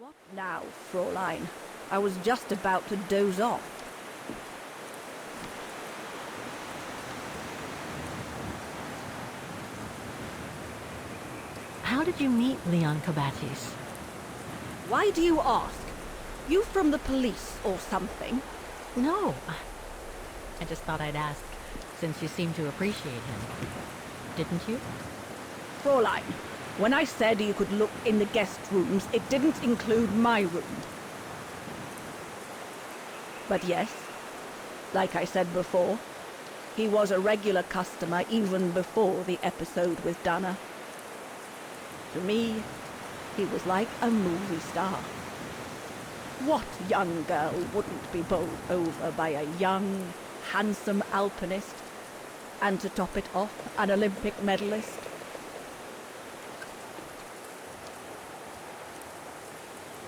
What now, Fräulein? I was just about to doze off. How did you meet Leon Kobatis? Why do you ask? You from the police or something? No. I just thought I'd ask, since you seem to appreciate him. Didn't you? Fräulein, when I said you could look in the guest rooms, it didn't include my room. But yes, like I said before, he was a regular customer even before the episode with Dana. To me, he was like a movie star. What young girl wouldn't be bowled over by a young, handsome alpinist, and to top it off, an Olympic medalist?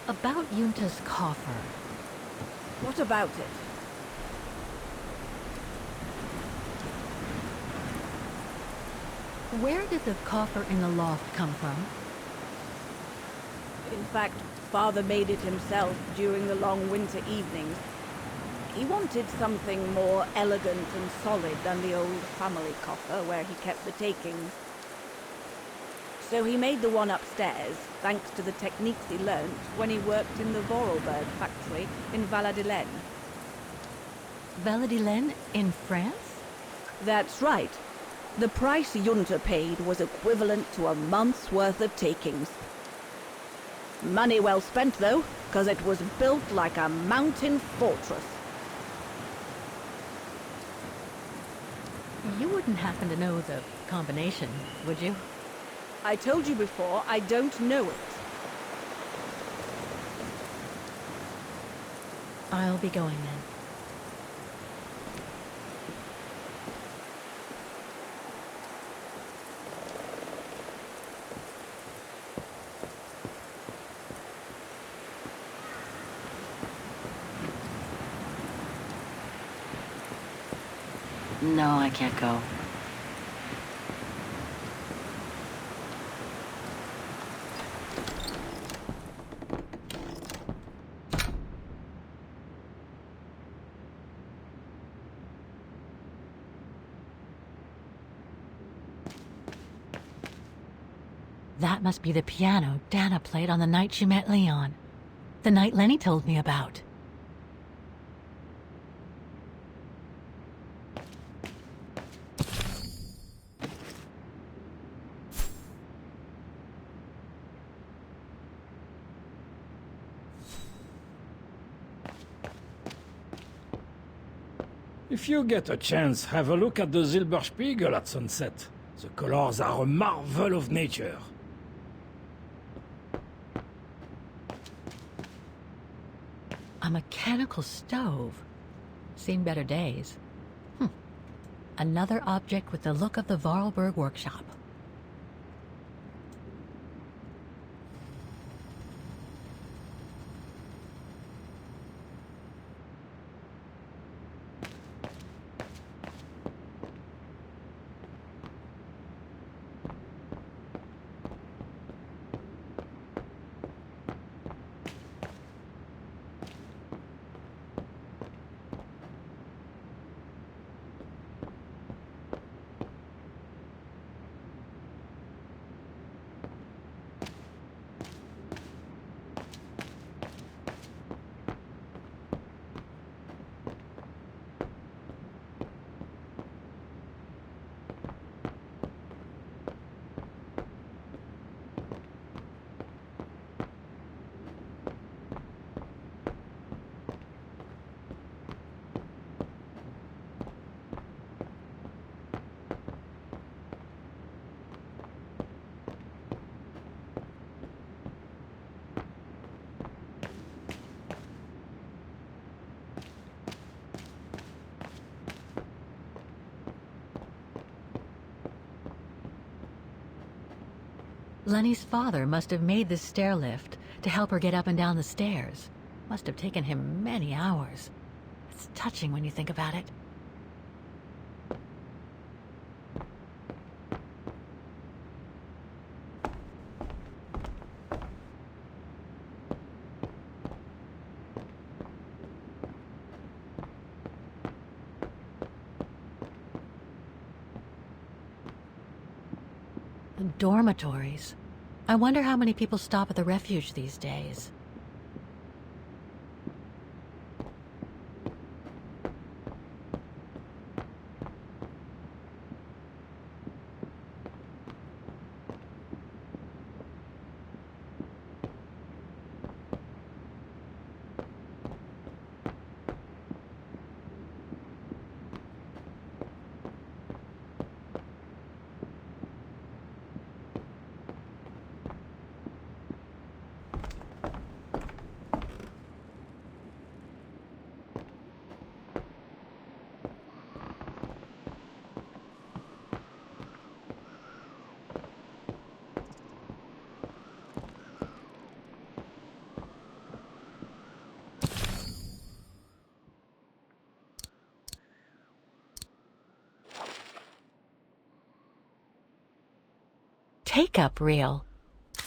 About Yunta's coffer. What about it? Where did the coffer in the loft come from? In fact, Father made it himself during the long winter evenings. He wanted something more elegant and solid than the old family coffer where he kept the takings. So he made the one upstairs, thanks to the techniques he learnt when he worked in the Vorarlberg factory in Valladolid. Valladolid in France? That's right. The price Junta paid was equivalent to a month's worth of takings. Money well spent, though, because it was built like a mountain fortress. You wouldn't happen to know the combination, would you? I told you before, I don't know it. I'll be going then. No, I can't go. That must be the piano Dana played on the night she met Leon. The night Lenny told me about. If you get a chance, have a look at the Silberspiegel at sunset. The colors are a marvel of nature. A mechanical stove. Seen better days. Another object with the look of the Vorarlberg workshop. Lenny's father must have made this stair lift to help her get up and down the stairs. Must have taken him many hours. It's touching when you think about it. Dormitories. I wonder how many people stop at the refuge these days. Take-up reel,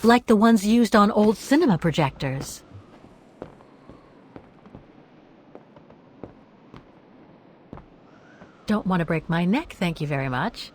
like the ones used on old cinema projectors. Don't want to break my neck, thank you very much.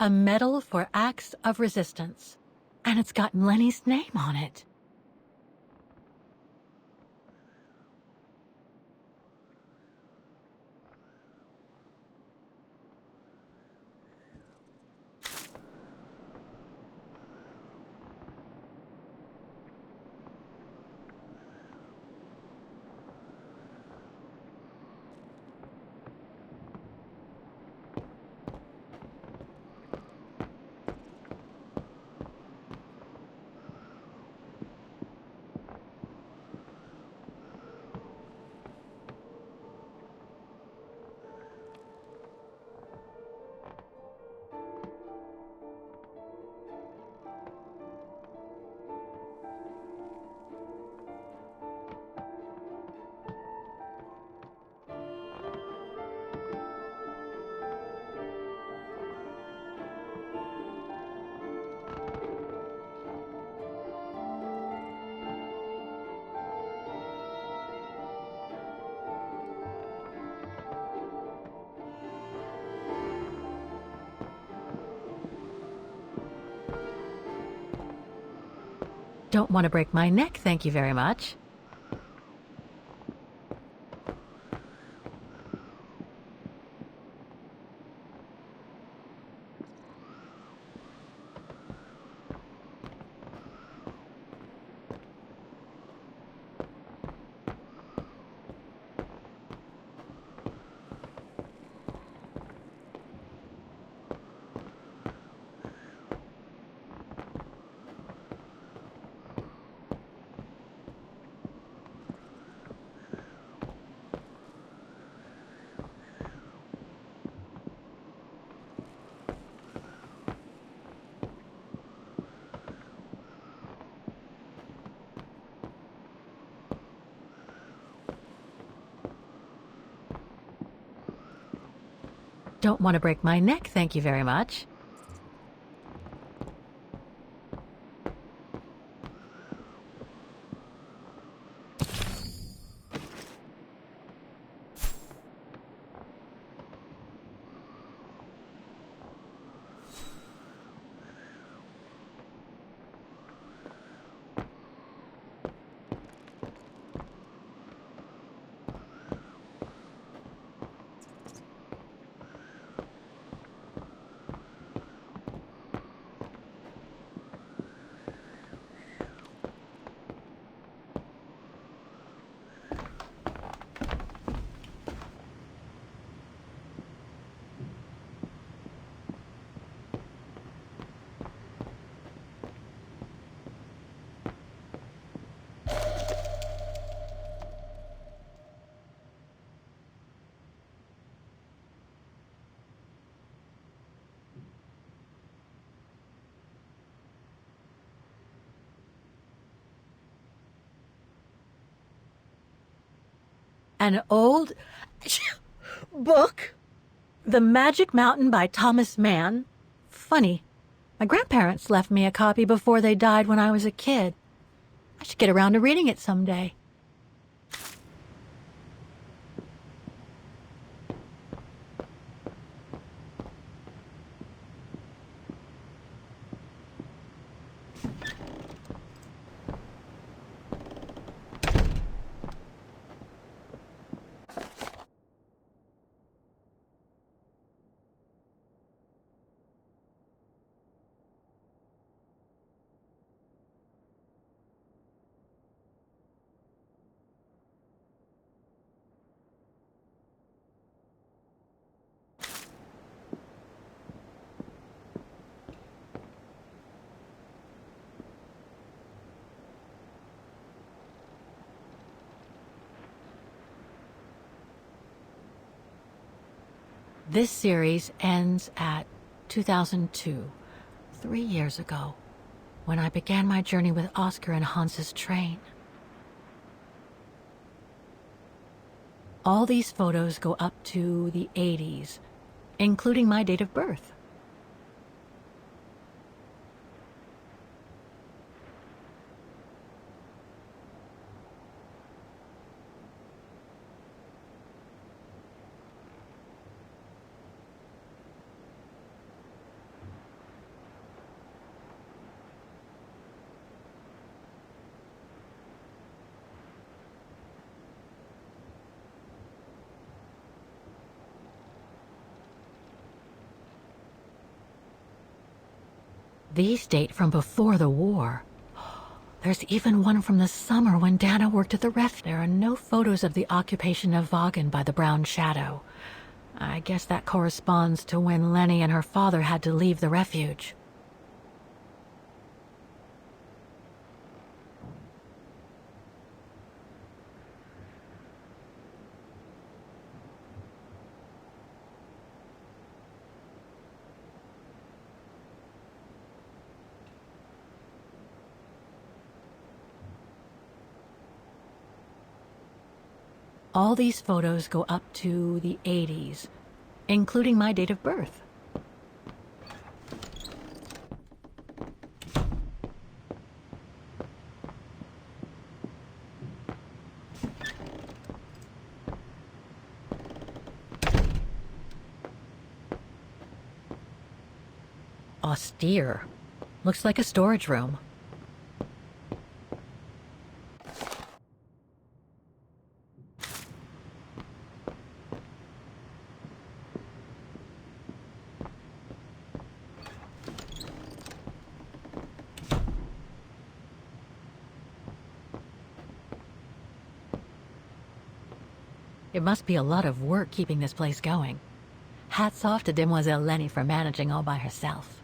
A medal for acts of resistance. And it's got Lenny's name on it. Don't want to break my neck, thank you very much. Don't want to break my neck, thank you very much. An old book? The Magic Mountain by Thomas Mann? Funny. My grandparents left me a copy before they died when I was a kid. I should get around to reading it someday. This series ends at 2002, 3 years ago, when I began my journey with Oscar and Hans's train. All these photos go up to the 80s, including my date of birth. These date from before the war. There's even one from the summer when Dana worked at the ref. There are no photos of the occupation of Vaughan by the Brown Shadow. I guess that corresponds to when Lenny and her father had to leave the refuge. All these photos go up to the 80s, including my date of birth. Austere. Looks like a storage room. It must be a lot of work keeping this place going. Hats off to Demoiselle Lenny for managing all by herself.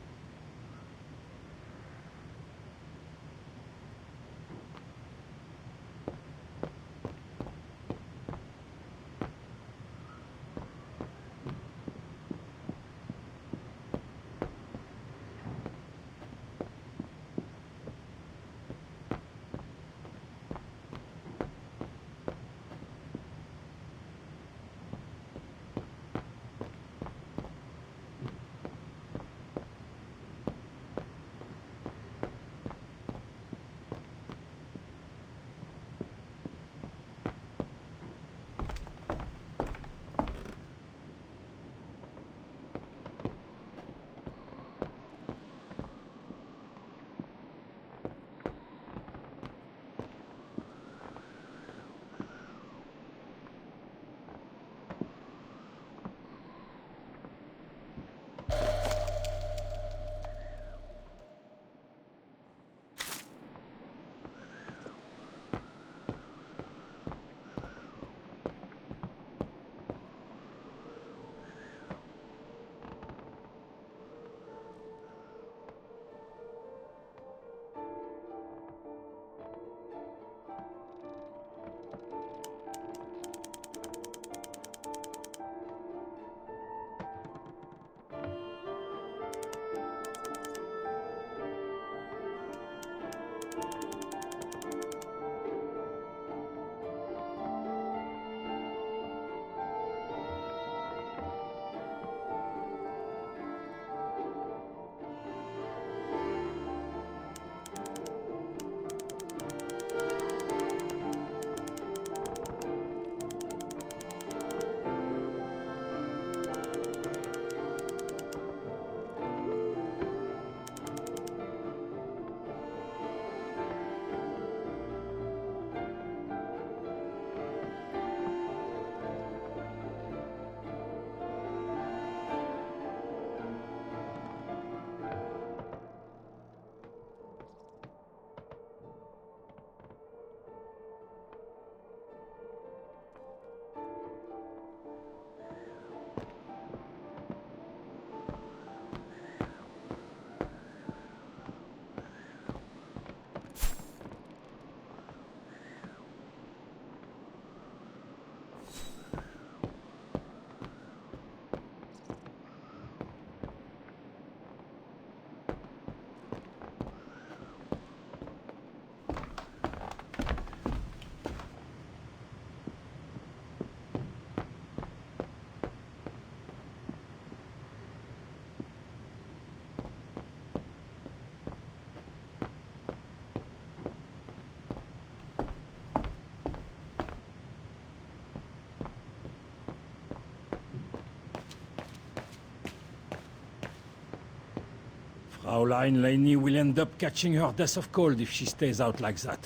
Fraulein Laney will end up catching her death of cold if she stays out like that.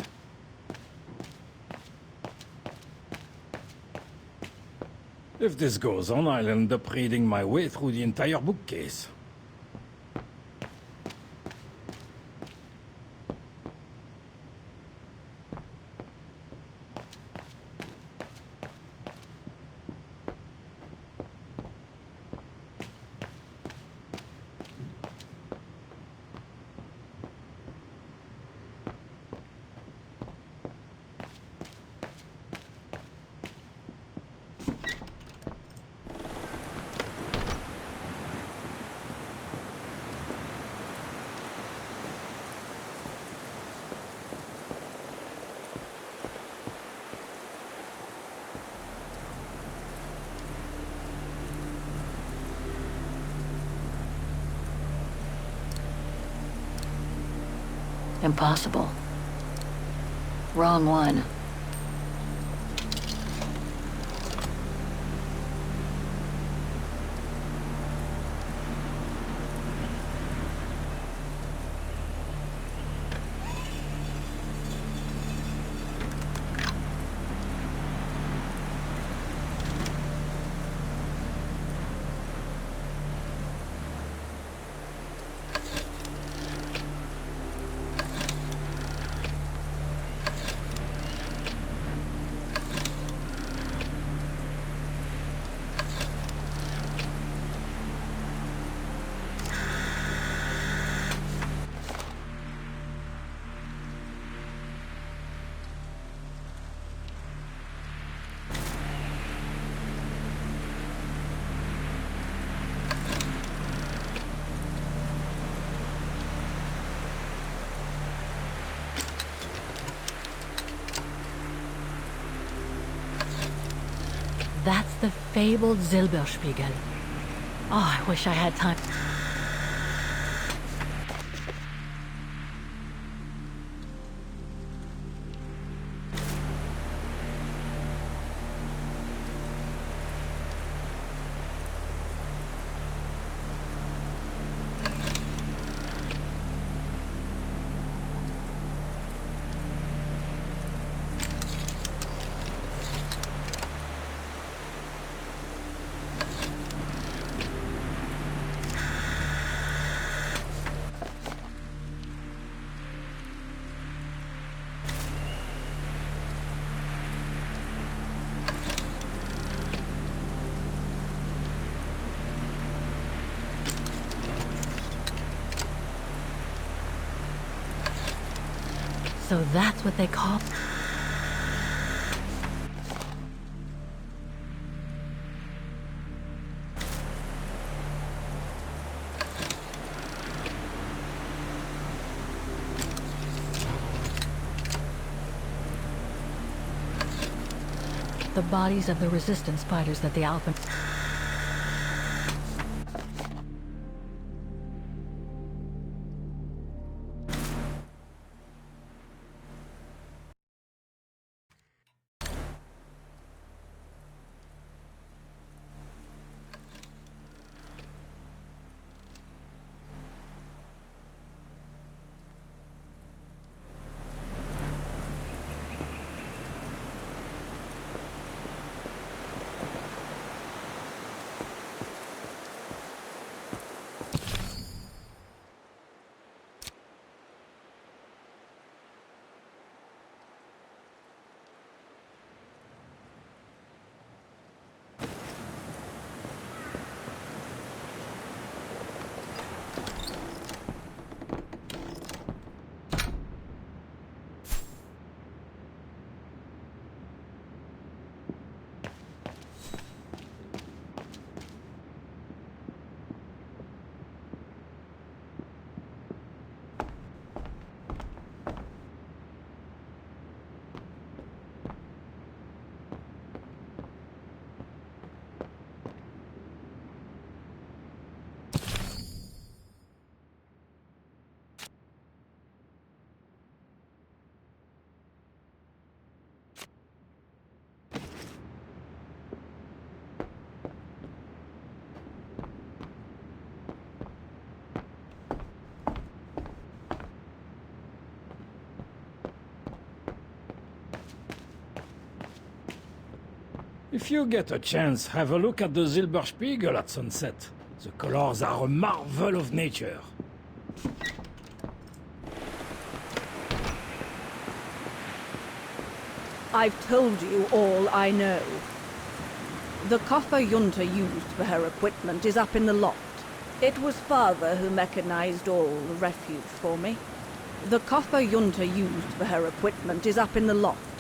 If this goes on, I'll end up reading my way through the entire bookcase. Impossible. Wrong one. That's the fabled Silberspiegel. Oh, I wish I had time. So that's what they call... the bodies of the resistance fighters that the Alpha... If you get a chance, have a look at the Silberspiegel at sunset. The colors are a marvel of nature. I've told you all I know. The copper Junta used for her equipment is up in the loft. It was Father who mechanized all the refuge for me. The copper Junta used for her equipment is up in the loft.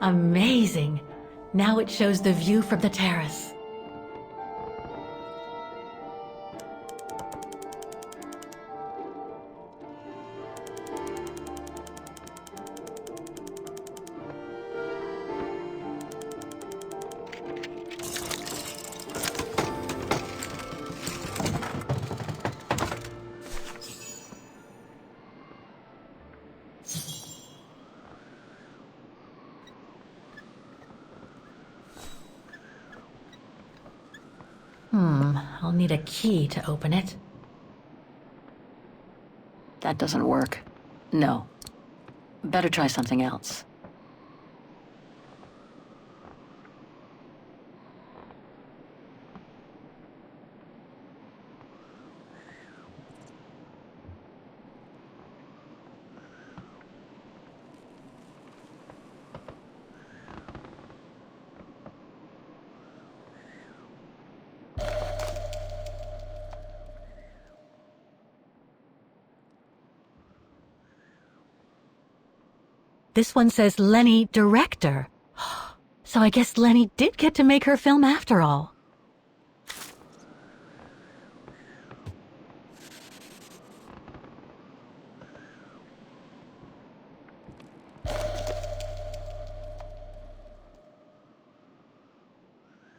Amazing! Now it shows the view from the terrace. I'll need a key to open it. That doesn't work. No. Better try something else. this one says Lenny Director. So I guess Lenny did get to make her film after all.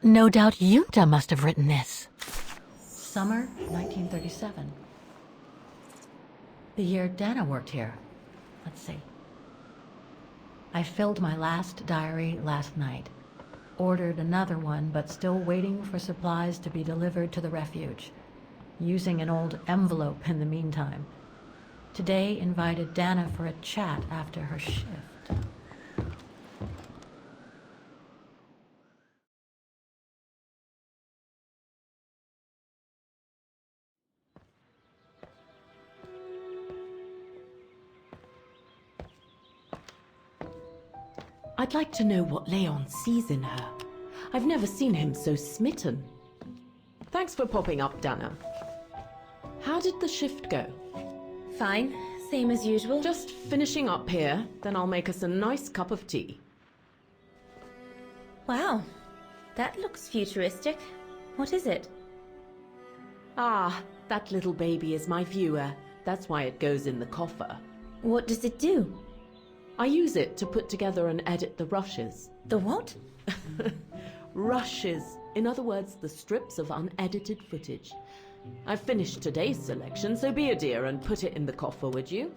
No doubt Junta must have written this. Summer 1937. The year Dana worked here. Let's see. I filled my last diary last night. Ordered another one, but still waiting for supplies to be delivered to the refuge. Using an old envelope in the meantime. Today invited Dana for a chat after her shift. I'd like to know what Leon sees in her. I've never seen him so smitten. Thanks for popping up, Dana. How did the shift go? Fine, same as usual. Just finishing up here, then I'll make us a nice cup of tea. Wow, that looks futuristic. What is it? Ah, that little baby is my viewer. That's why it goes in the coffer. What does it do? I use it to put together and edit the rushes. The what? Rushes. In other words, the strips of unedited footage. I've finished today's selection, so be a dear and put it in the coffer, would you?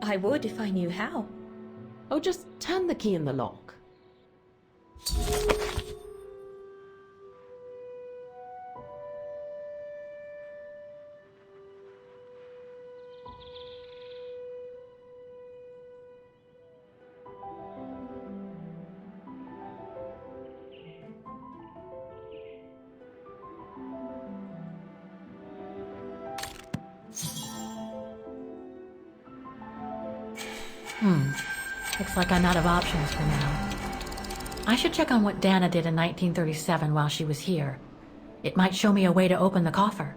I would if I knew how. Oh, just turn the key in the lock. Looks like I'm out of options for now. I should check on what Dana did in 1937 while she was here. It might show me a way to open the coffer.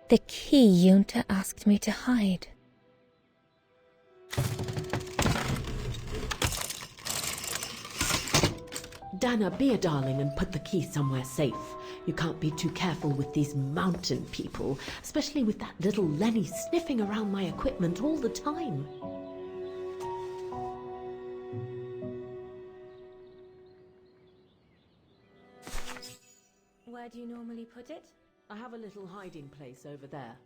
The key Junta asked me to hide. Dana, be a darling and put the key somewhere safe. You can't be too careful with these mountain people, especially with that little Lenny sniffing around my equipment all the time. Where do you normally put it? I have a little hiding place over there.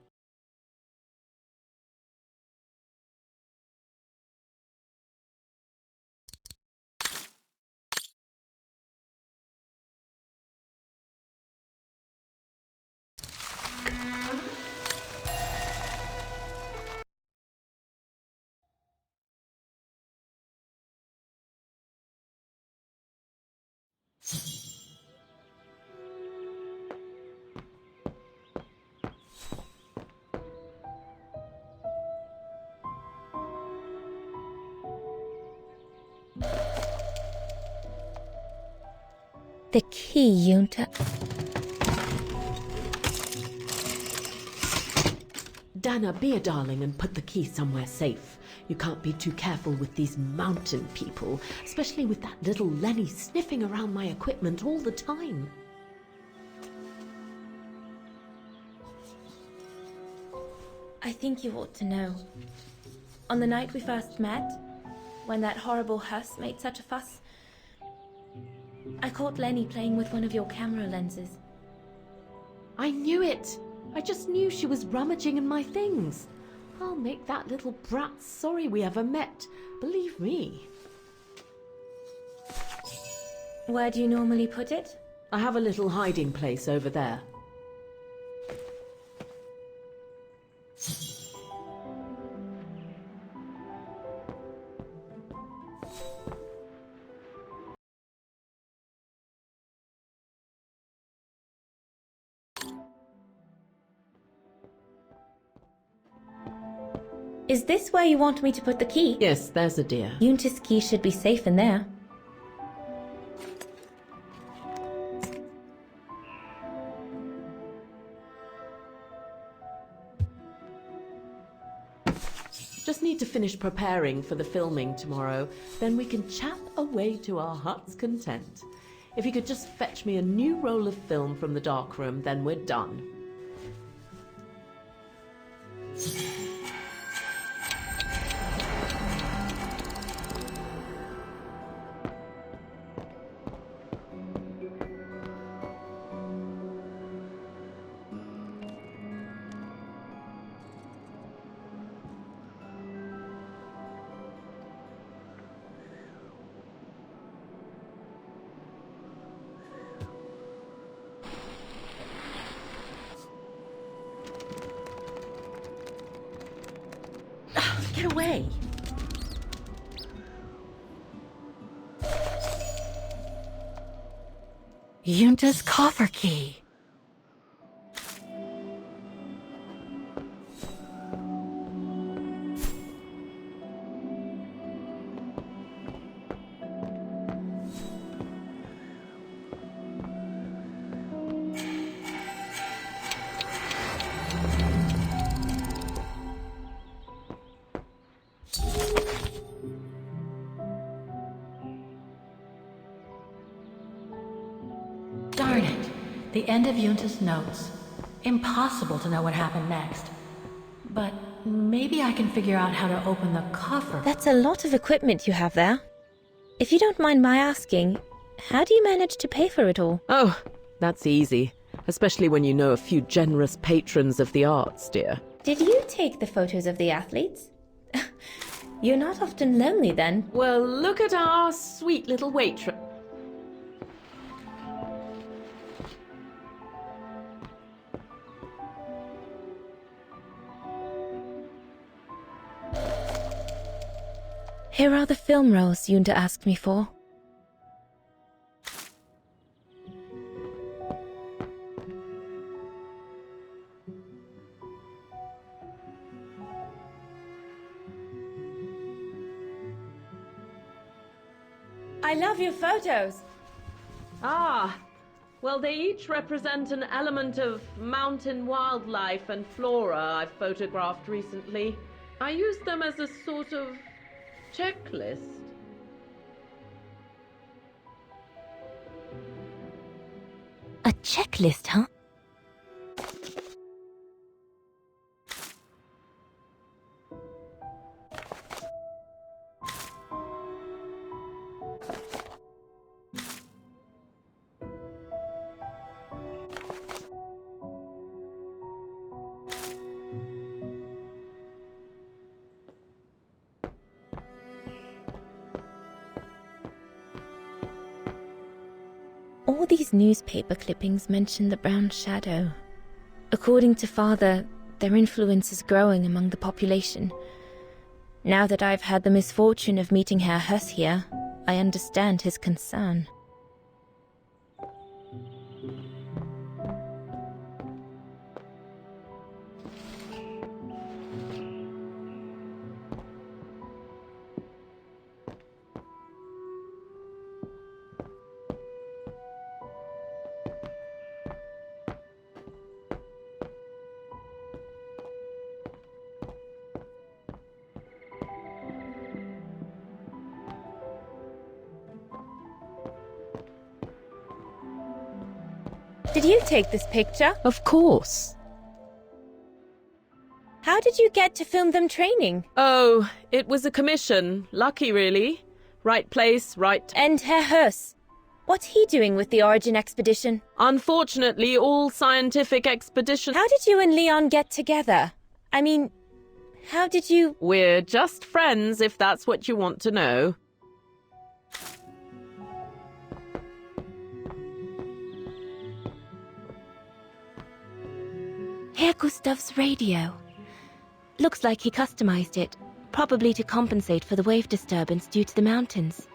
The key Junta... Dana, be a darling and put the key somewhere safe. You can't be too careful with these mountain people, especially with that little Lenny sniffing around my equipment all the time. I think you ought to know. On the night we first met, when that horrible hearse made such a fuss, I caught Lenny playing with one of your camera lenses. I knew it! I just knew she was rummaging in my things. I'll make that little brat sorry we ever met. Believe me. Where do you normally put it? I have a little hiding place over there. Is this where you want me to put the key? Yes, there's a dear. Junta's key should be safe in there. Just need to finish preparing for the filming tomorrow. Then we can chat away to our heart's content. If you could just fetch me a new roll of film from the darkroom, then we're done. Get away! Junta's coffer key. Darn it. The end of Junta's notes. Impossible to know what happened next. But maybe I can figure out how to open the coffer. That's a lot of equipment you have there. If you don't mind my asking, how do you manage to pay for it all? Oh, that's easy. Especially when you know a few generous patrons of the arts, dear. Did you take the photos of the athletes? You're not often lonely then. Well, look at our sweet little waitress. Here are the film rolls Junta asked me for. I love your photos. Ah, well, they each represent an element of mountain wildlife and flora I've photographed recently. I used them as a sort of checklist. A checklist, huh? All these newspaper clippings mention the Brown Shadow. According to Father, their influence is growing among the population. Now that I've had the misfortune of meeting Herr Huss here, I understand his concern. Did you take this picture? Of course. How did you get to film them training? Oh, it was a commission. Lucky, really. Right place, right... And Herr Huss, what's he doing with the Origin expedition? Unfortunately, all scientific expeditions... How did you and Leon get together? I mean, how did you... We're just friends, if that's what you want to know. Herr Gustav's radio. Looks like he customized it, probably to compensate for the wave disturbance due to the mountains.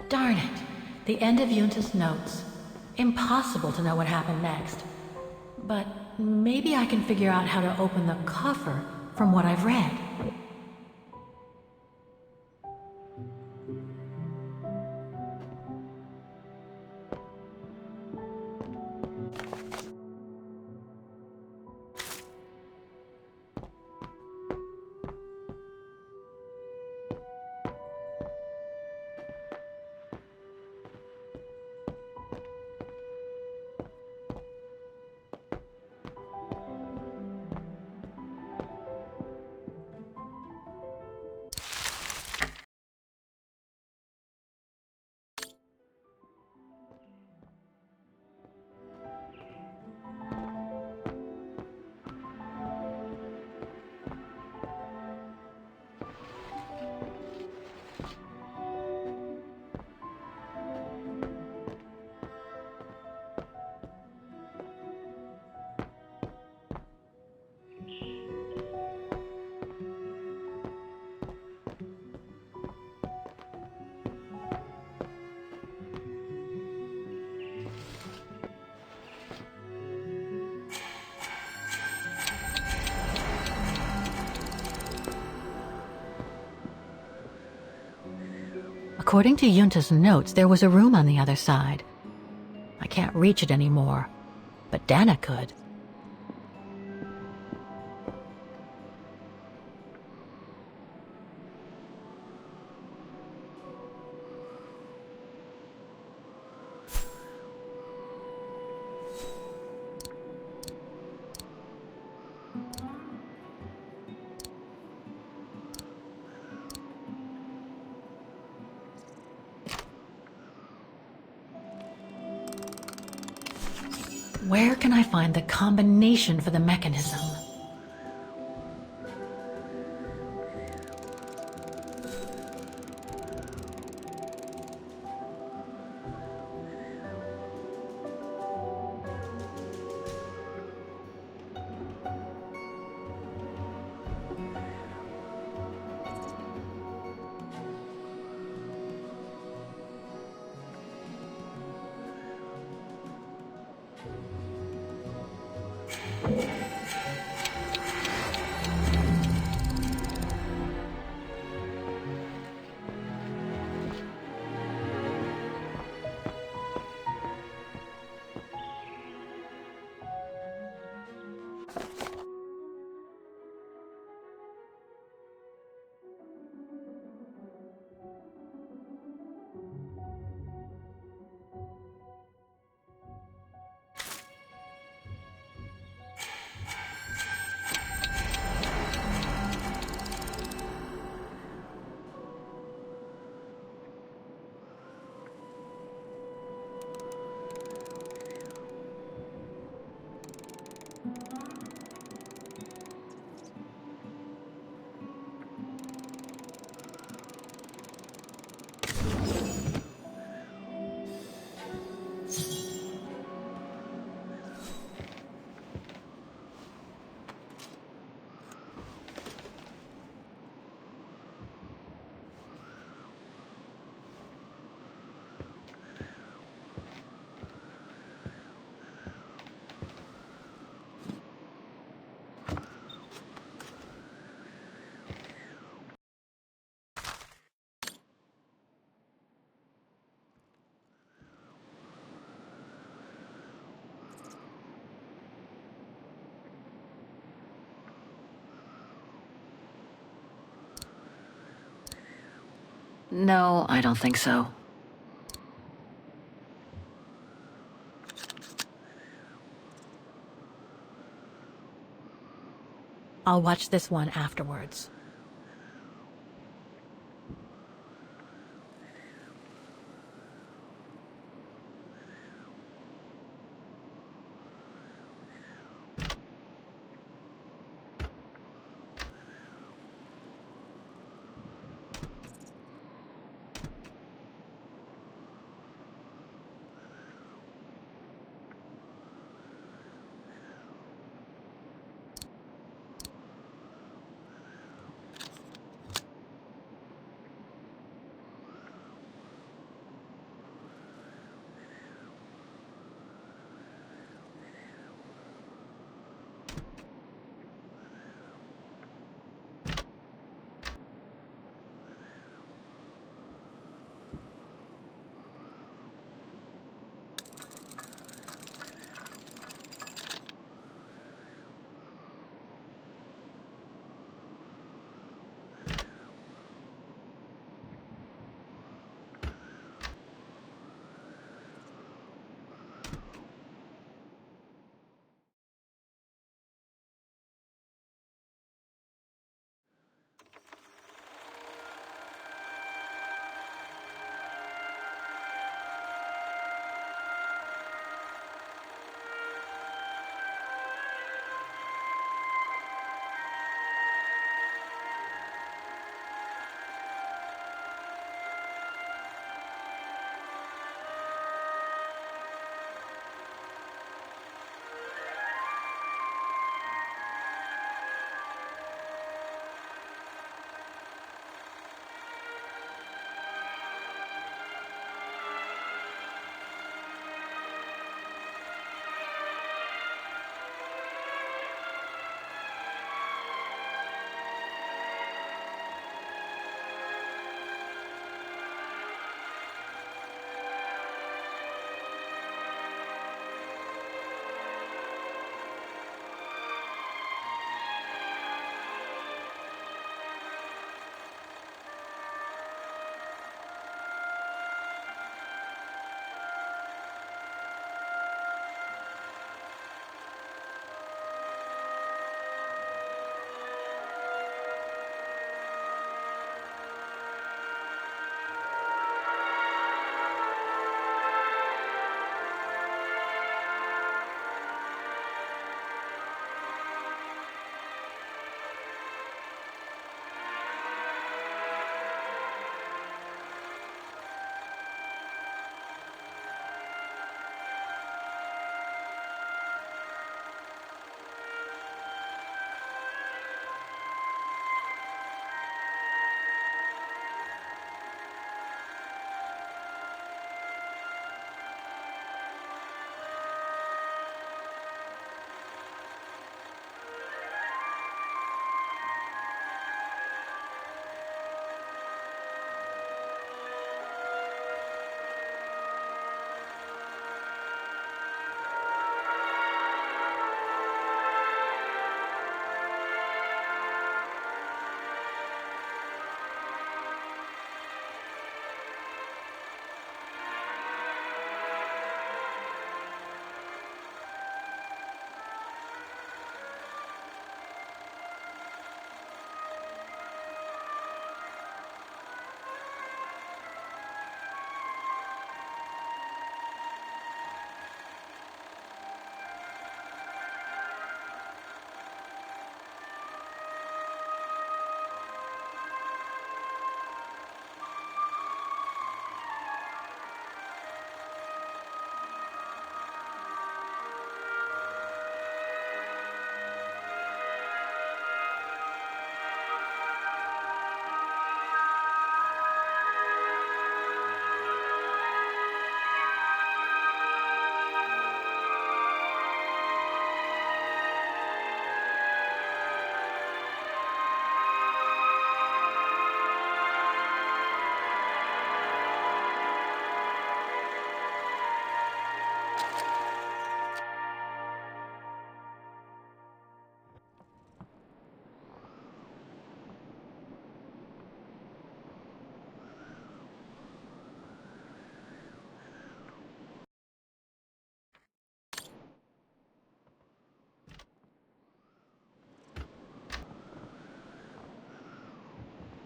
Darn it. The end of Yunta's notes. Impossible to know what happened next. But maybe I can figure out how to open the coffer from what I've read. According to Yunta's notes, there was a room on the other side. I can't reach it anymore, but Dana could. Where can I find the combination for the mechanism? No, I don't think so. I'll watch this one afterwards.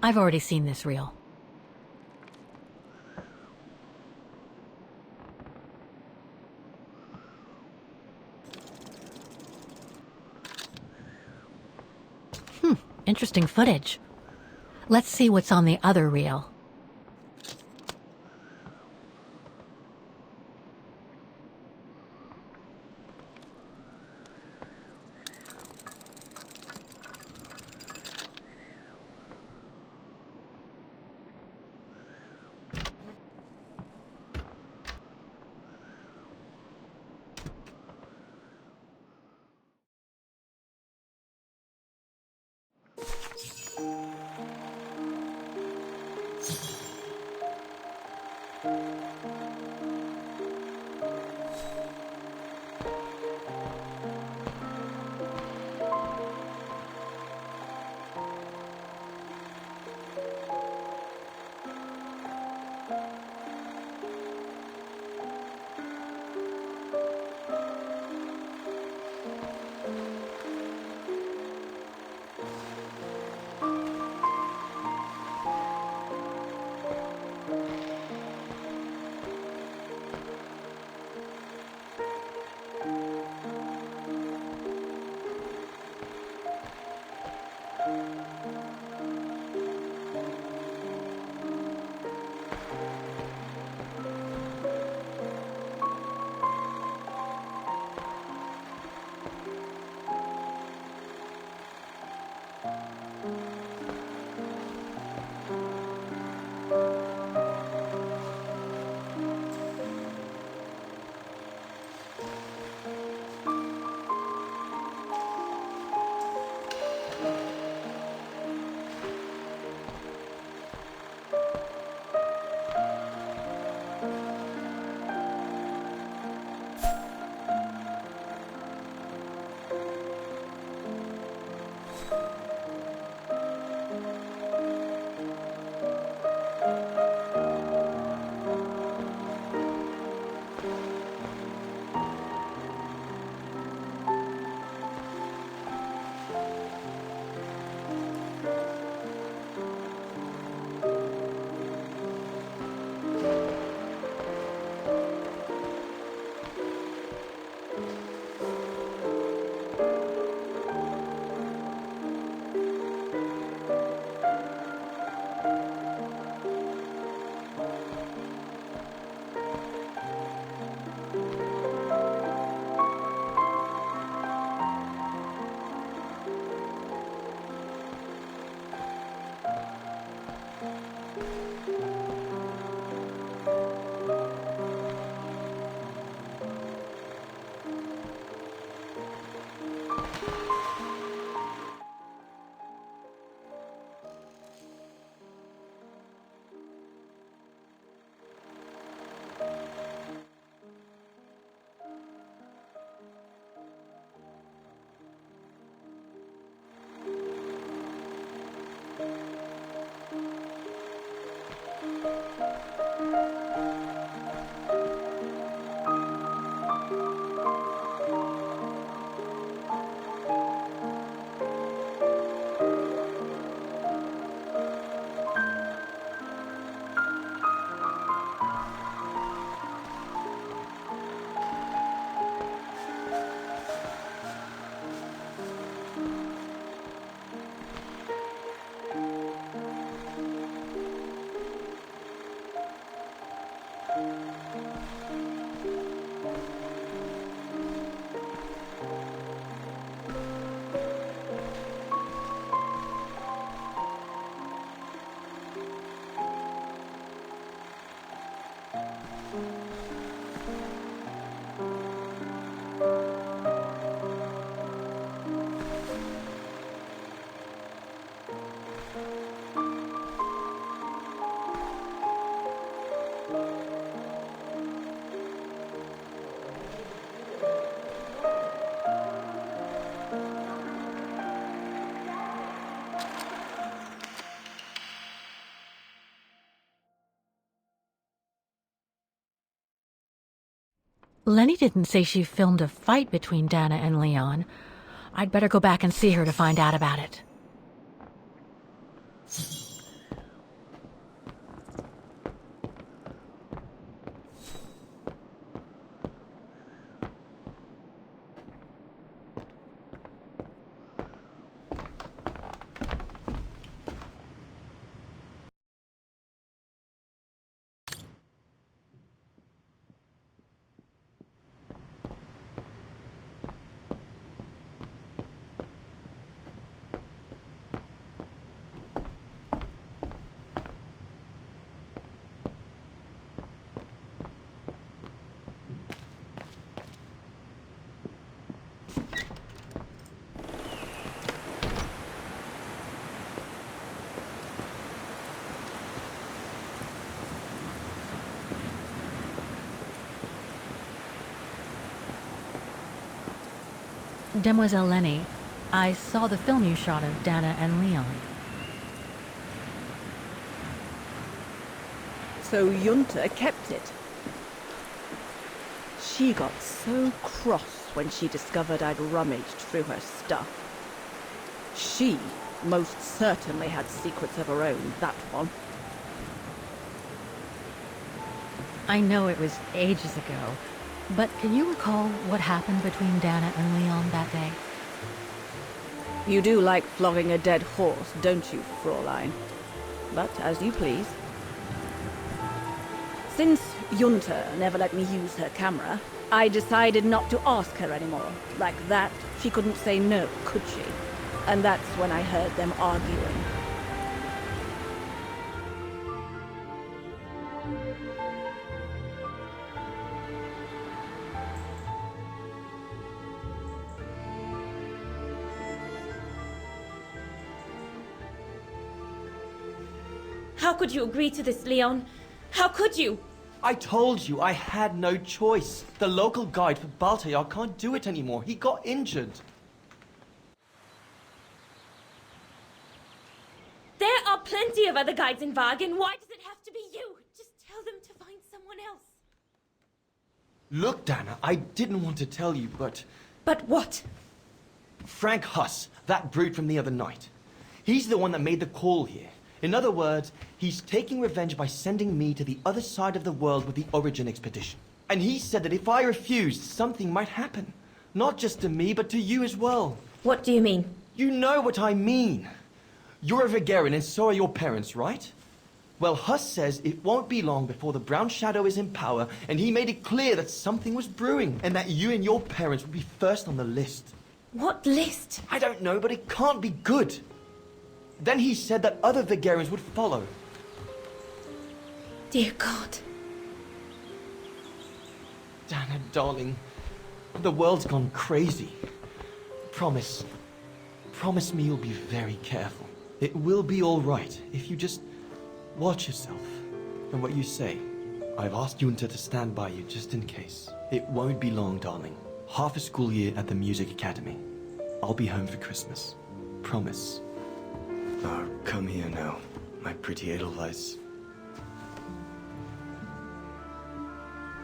I've already seen this reel. Interesting footage. Let's see what's on the other reel. Lenny didn't say she filmed a fight between Dana and Leon. I'd better go back and see her to find out about it. Demoiselle Lenny, I saw the film you shot of Dana and Leon. So Junta kept it. She got so cross when she discovered I'd rummaged through her stuff. She most certainly had secrets of her own, that one. I know it was ages ago, but can you recall what happened between Dana and Leon that day? You do like flogging a dead horse, don't you, Fraulein? But as you please. Since Junta never let me use her camera, I decided not to ask her anymore. Like that, she couldn't say no, could she? And that's when I heard them arguing. How could you agree to this, Leon? How could you? I told you I had no choice. The local guide for Baltayar can't do it anymore. He got injured. There are plenty of other guides in Wagen. Why does it have to be you? Just tell them to find someone else. Look, Dana, I didn't want to tell you, but... But what? Frank Huss, that brute from the other night. He's the one that made the call here. In other words, he's taking revenge by sending me to the other side of the world with the Origin expedition. And he said that if I refused, something might happen. Not just to me, but to you as well. What do you mean? You know what I mean. You're a Vegarian and so are your parents, right? Well, Huss says it won't be long before the Brown Shadow is in power, and he made it clear that something was brewing, and that you and your parents would be first on the list. What list? I don't know, but it can't be good. Then he said that other Vegarians would follow. Dear God. Dana, darling, the world's gone crazy. Promise me you'll be very careful. It will be all right if you just watch yourself and what you say. I've asked Junta to stand by you just in case. It won't be long, darling. Half a school year at the Music Academy. I'll be home for Christmas. Promise. Oh, come here now, my pretty Edelweiss.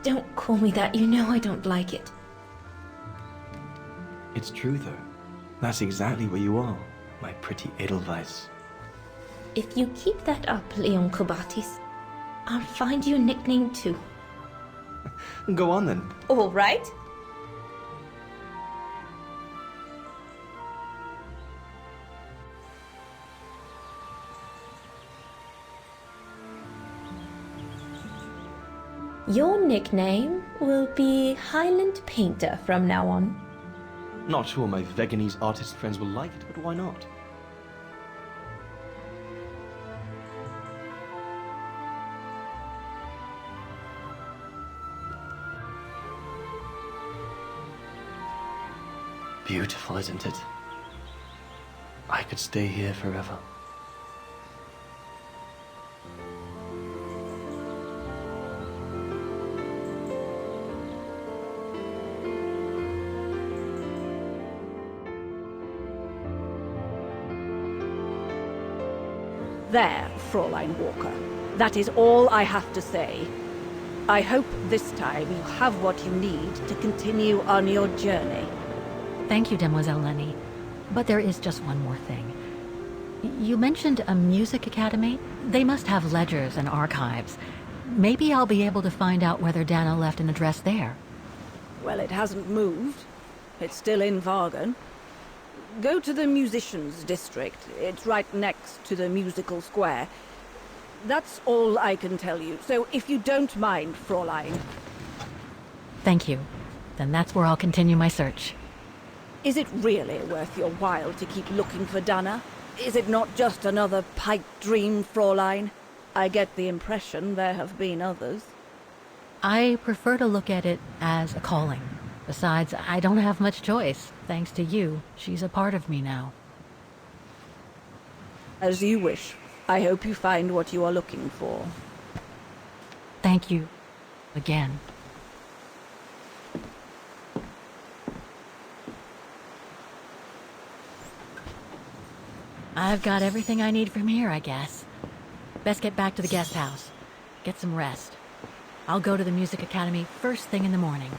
Don't call me that. You know I don't like it. It's true, though. That's exactly what you are, my pretty Edelweiss. If you keep that up, Leon Kobatis, I'll find you a nickname too. Go on, then. All right. Your nickname will be Highland Painter from now on. Not sure my Veganese artist friends will like it, but why not? Beautiful, isn't it? I could stay here forever. There, Fraulein Walker. That is all I have to say. I hope this time you have what you need to continue on your journey. Thank you, Demoiselle Lenny. But there is just one more thing. You mentioned a music academy? They must have ledgers and archives. Maybe I'll be able to find out whether Dana left an address there. Well, it hasn't moved. It's still in Wagen. Go to the musicians' district. It's right next to the musical square. That's all I can tell you. So if you don't mind, Fraulein. Thank you. Then that's where I'll continue my search. Is it really worth your while to keep looking for Dana? Is it not just another pipe dream, Fraulein? I get the impression there have been others. I prefer to look at it as a calling. Besides, I don't have much choice. Thanks to you, she's a part of me now. As you wish. I hope you find what you are looking for. Thank you. Again. I've got everything I need from here, I guess. Best get back to the guest house. Get some rest. I'll go to the music academy first thing in the morning.